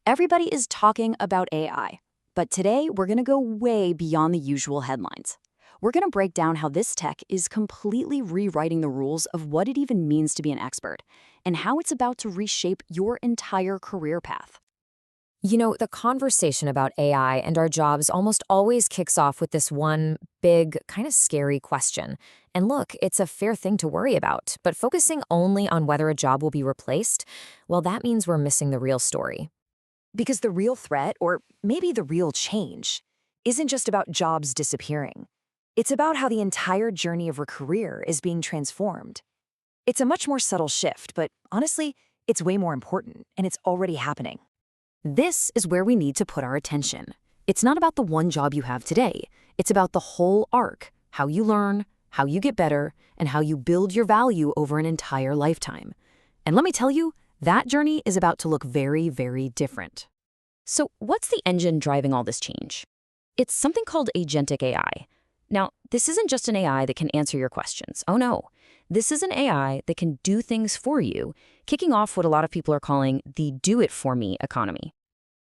Everybody is talking about AI, but today we're going to go way beyond the usual headlines. We're going to break down how this tech is completely rewriting the rules of what it even means to be an expert, and how it's about to reshape your entire career path. You know, the conversation about AI and our jobs almost always kicks off with this one big, kind of scary question. And look, it's a fair thing to worry about, but focusing only on whether a job will be replaced, well, that means we're missing the real story. Because the real threat, or maybe the real change, isn't just about jobs disappearing. It's about how the entire journey of a career is being transformed. It's a much more subtle shift, but honestly, it's way more important, and it's already happening. This is where we need to put our attention. It's not about the one job you have today. It's about the whole arc, how you learn, how you get better, and how you build your value over an entire lifetime. And let me tell you, that journey is about to look very, very different. So what's the engine driving all this change? It's something called agentic AI. Now, this isn't just an AI that can answer your questions. Oh no, this is an AI that can do things for you, kicking off what a lot of people are calling the do-it-for-me economy.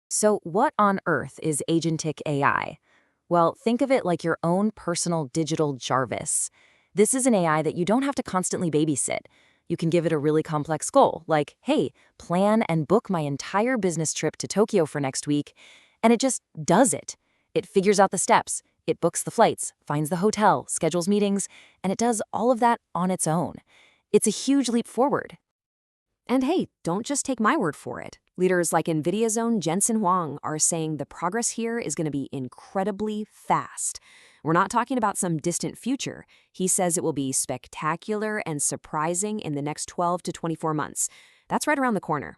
So what on earth is agentic AI? Well, think of it like your own personal digital Jarvis. This is an AI that you don't have to constantly babysit. You can give it a really complex goal, like, hey, plan and book my entire business trip to Tokyo for next week, and it just does it. It figures out the steps, it books the flights, finds the hotel, schedules meetings, and it does all of that on its own. It's a huge leap forward. And hey, don't just take my word for it. Leaders like NVIDIA's own Jensen Huang are saying the progress here is going to be incredibly fast. We're not talking about some distant future. He says it will be spectacular and surprising in the next 12 to 24 months. That's right around the corner.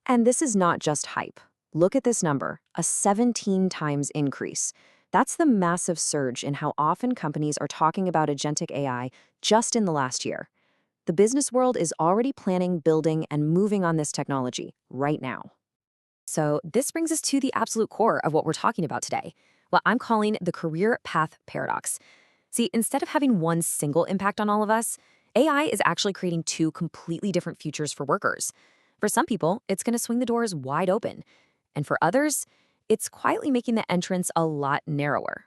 And this is not just hype. Look at this number, a 17 times increase. That's the massive surge in how often companies are talking about agentic AI just in the last year. The business world is already planning, building, and moving on this technology right now. So this brings us to the absolute core of what we're talking about today, what I'm calling the career path paradox. See, instead of having one single impact on all of us, AI is actually creating two completely different futures for workers. For some people, it's going to swing the doors wide open. And for others, it's quietly making the entrance a lot narrower.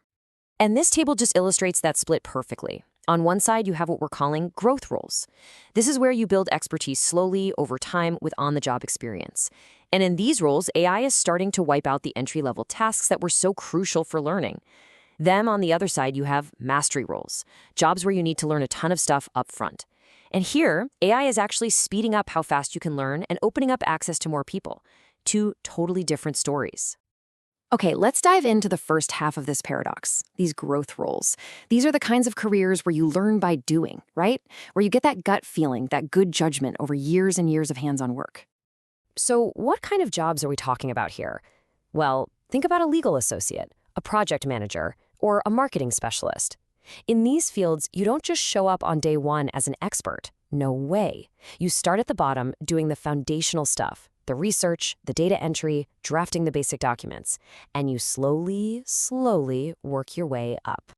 And this table just illustrates that split perfectly. On one side, you have what we're calling growth roles. This is where you build expertise slowly over time with on-the-job experience. And in these roles, AI is starting to wipe out the entry-level tasks that were so crucial for learning. Then on the other side, you have mastery roles, jobs where you need to learn a ton of stuff up front. And here, AI is actually speeding up how fast you can learn and opening up access to more people. Two totally different stories. Okay, let's dive into the first half of this paradox, these growth roles. These are the kinds of careers where you learn by doing, right? Where you get that gut feeling, that good judgment over years and years of hands-on work. So what kind of jobs are we talking about here? Well, think about a legal associate, a project manager, or a marketing specialist. In these fields, you don't just show up on day one as an expert. No way. You start at the bottom doing the foundational stuff, the research, the data entry, drafting the basic documents, and you slowly work your way up.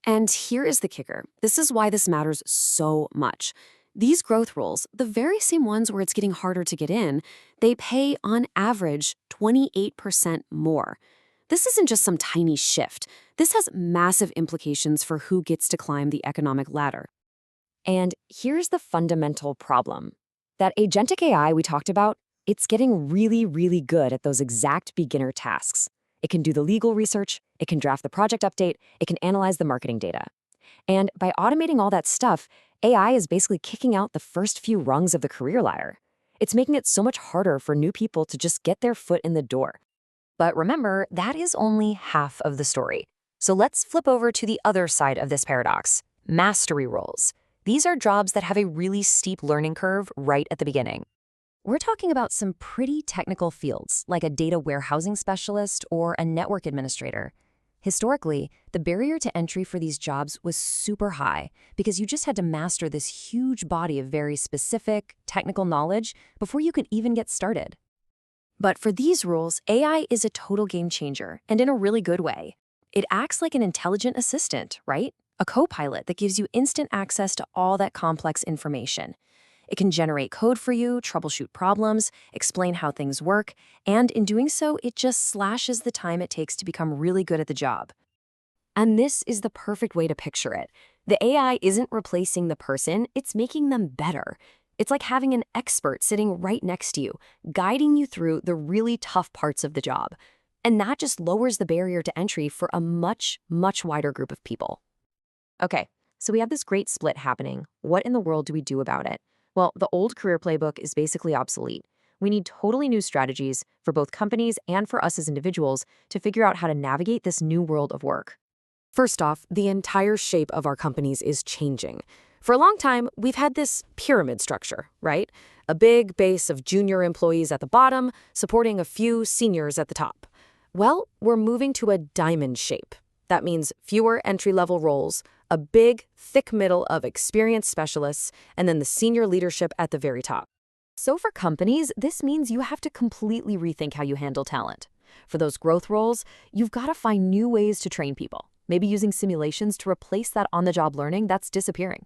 And here is the kicker. This is why this matters so much. These growth roles, the very same ones where it's getting harder to get in, they pay on average 28% more. This isn't just some tiny shift. This has massive implications for who gets to climb the economic ladder. And here's the fundamental problem. That agentic AI we talked about, it's getting really good at those exact beginner tasks. It can do the legal research, it can draft the project update, it can analyze the marketing data. And by automating all that stuff, AI is basically kicking out the first few rungs of the career ladder. It's making it so much harder for new people to just get their foot in the door. But remember, that is only half of the story. So let's flip over to the other side of this paradox, mastery roles. These are jobs that have a really steep learning curve right at the beginning. We're talking about some pretty technical fields, like a data warehousing specialist or a network administrator. Historically, the barrier to entry for these jobs was super high because you just had to master this huge body of very specific, technical knowledge before you could even get started. But for these roles, AI is a total game changer, and in a really good way. It acts like an intelligent assistant, right? A co-pilot that gives you instant access to all that complex information. It can generate code for you, troubleshoot problems, explain how things work, and in doing so, it just slashes the time it takes to become really good at the job. And this is the perfect way to picture it. The AI isn't replacing the person, it's making them better. It's like having an expert sitting right next to you, guiding you through the really tough parts of the job. And that just lowers the barrier to entry for a much, much wider group of people. Okay, so we have this great split happening. What in the world do we do about it? Well, the old career playbook is basically obsolete. We need totally new strategies for both companies and for us as individuals to figure out how to navigate this new world of work. First off, the entire shape of our companies is changing. For a long time, we've had this pyramid structure, right? A big base of junior employees at the bottom, supporting a few seniors at the top. Well, we're moving to a diamond shape. That means fewer entry-level roles, a big, thick middle of experienced specialists, and then the senior leadership at the very top. So for companies, this means you have to completely rethink how you handle talent. For those growth roles, you've got to find new ways to train people, maybe using simulations to replace that on-the-job learning that's disappearing.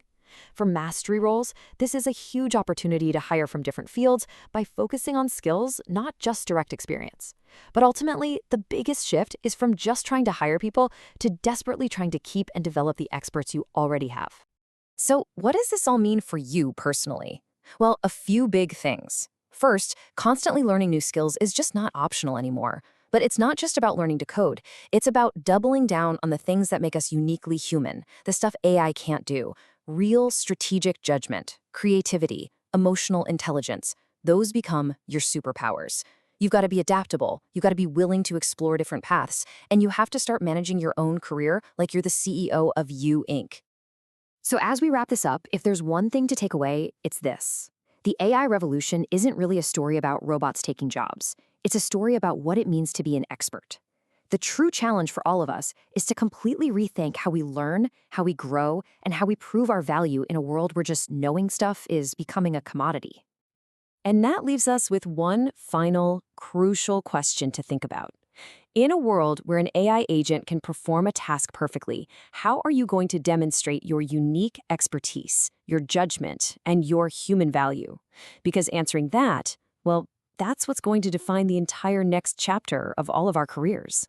For mastery roles, this is a huge opportunity to hire from different fields by focusing on skills, not just direct experience. But ultimately, the biggest shift is from just trying to hire people to desperately trying to keep and develop the experts you already have. So, what does this all mean for you personally? Well, a few big things. First, constantly learning new skills is just not optional anymore. But it's not just about learning to code. It's about doubling down on the things that make us uniquely human, the stuff AI can't do. Real strategic judgment, creativity, emotional intelligence. Those become your superpowers. You've got to be adaptable, you've got to be willing to explore different paths, and you have to start managing your own career like you're the CEO of You Inc. So as we wrap this up, if there's one thing to take away, it's this. The AI revolution isn't really a story about robots taking jobs. It's a story about what it means to be an expert. The true challenge for all of us is to completely rethink how we learn, how we grow, and how we prove our value in a world where just knowing stuff is becoming a commodity. And that leaves us with one final, crucial question to think about. In a world where an AI agent can perform a task perfectly, how are you going to demonstrate your unique expertise, your judgment, and your human value? Because answering that, well, that's what's going to define the entire next chapter of all of our careers.